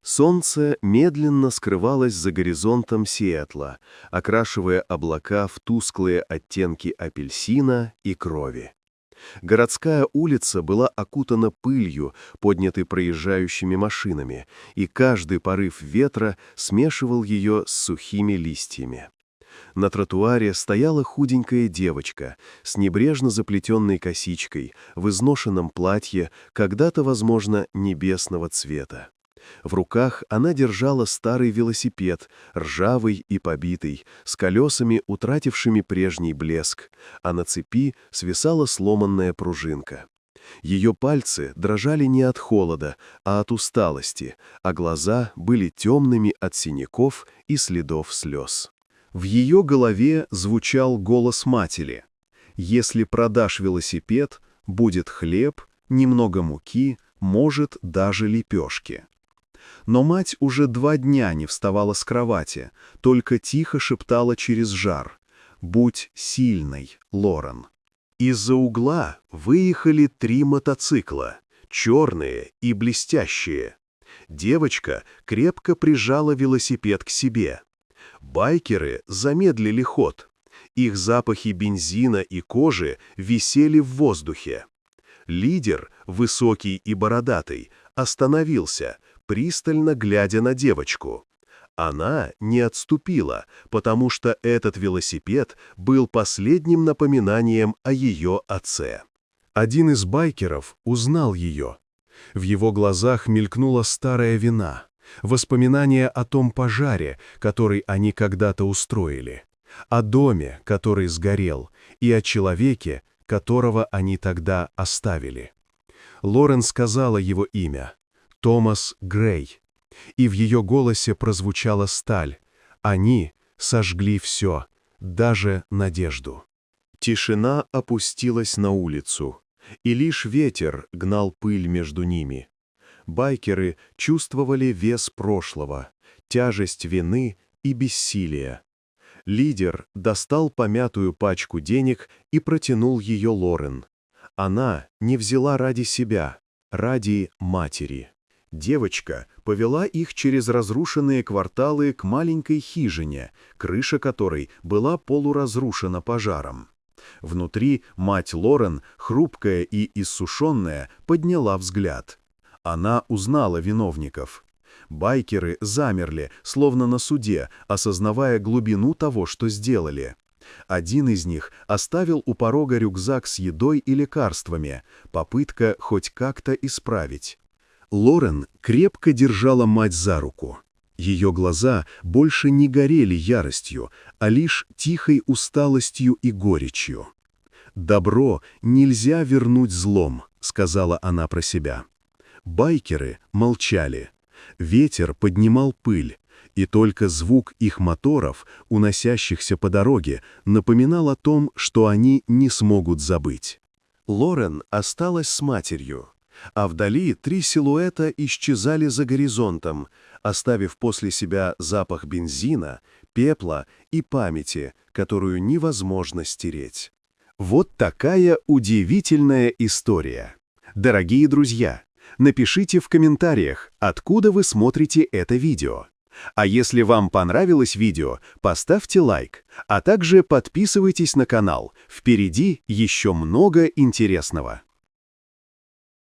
Солнце медленно скрывалось за горизонтом Сиэтла, окрашивая облака в тусклые оттенки апельсина и крови. Городская улица была окутана пылью, поднятой проезжающими машинами, и каждый порыв ветра смешивал ее с сухими листьями. На тротуаре стояла худенькая девочка с небрежно заплетенной косичкой, в изношенном платье, когда-то, возможно, небесного цвета. В руках она держала старый велосипед, ржавый и побитый, с колесами, утратившими прежний блеск, а на цепи свисала сломанная пружинка. Ее пальцы дрожали не от холода, а от усталости, а глаза были темными от синяков и следов слез. В ее голове звучал голос матери: «Если продашь велосипед, будет хлеб, немного муки, может, даже лепешки». Но мать уже 2 дня не вставала с кровати, только тихо шептала через жар: «Будь сильной, Лорен». Из-за угла выехали 3 мотоцикла, черные и блестящие. Девочка крепко прижала велосипед к себе. Байкеры замедлили ход. Их запахи бензина и кожи висели в воздухе. Лидер, высокий и бородатый, остановился, пристально глядя на девочку. Она не отступила, потому что этот велосипед был последним напоминанием о ее отце. Один из байкеров узнал ее. В его глазах мелькнула старая вина, воспоминания о том пожаре, который они когда-то устроили, о доме, который сгорел, и о человеке, которого они тогда оставили. Лорен сказала его имя — Томас Грей, и в ее голосе прозвучала сталь. Они сожгли все, даже надежду. Тишина опустилась на улицу, и лишь ветер гнал пыль между ними. Байкеры чувствовали вес прошлого, тяжесть вины и бессилия. Лидер достал помятую пачку денег и протянул ее Лорен. Она не взяла ради себя, ради матери. Девочка повела их через разрушенные кварталы к маленькой хижине, крыша которой была полуразрушена пожаром. Внутри мать Лорен, хрупкая и иссушенная, подняла взгляд. Она узнала виновников. Байкеры замерли, словно на суде, осознавая глубину того, что сделали. Один из них оставил у порога рюкзак с едой и лекарствами, попытка хоть как-то исправить. Лорен крепко держала мать за руку. Ее глаза больше не горели яростью, а лишь тихой усталостью и горечью. «Добро нельзя вернуть злом», — сказала она про себя. Байкеры молчали. Ветер поднимал пыль, и только звук их моторов, уносящихся по дороге, напоминал о том, что они не смогут забыть. Лорен осталась с матерью, а вдали 3 силуэта исчезали за горизонтом, оставив после себя запах бензина, пепла и памяти, которую невозможно стереть. Вот такая удивительная история. Дорогие друзья, напишите в комментариях, откуда вы смотрите это видео. А если вам понравилось видео, поставьте лайк, а также подписывайтесь на канал. Впереди еще много интересного.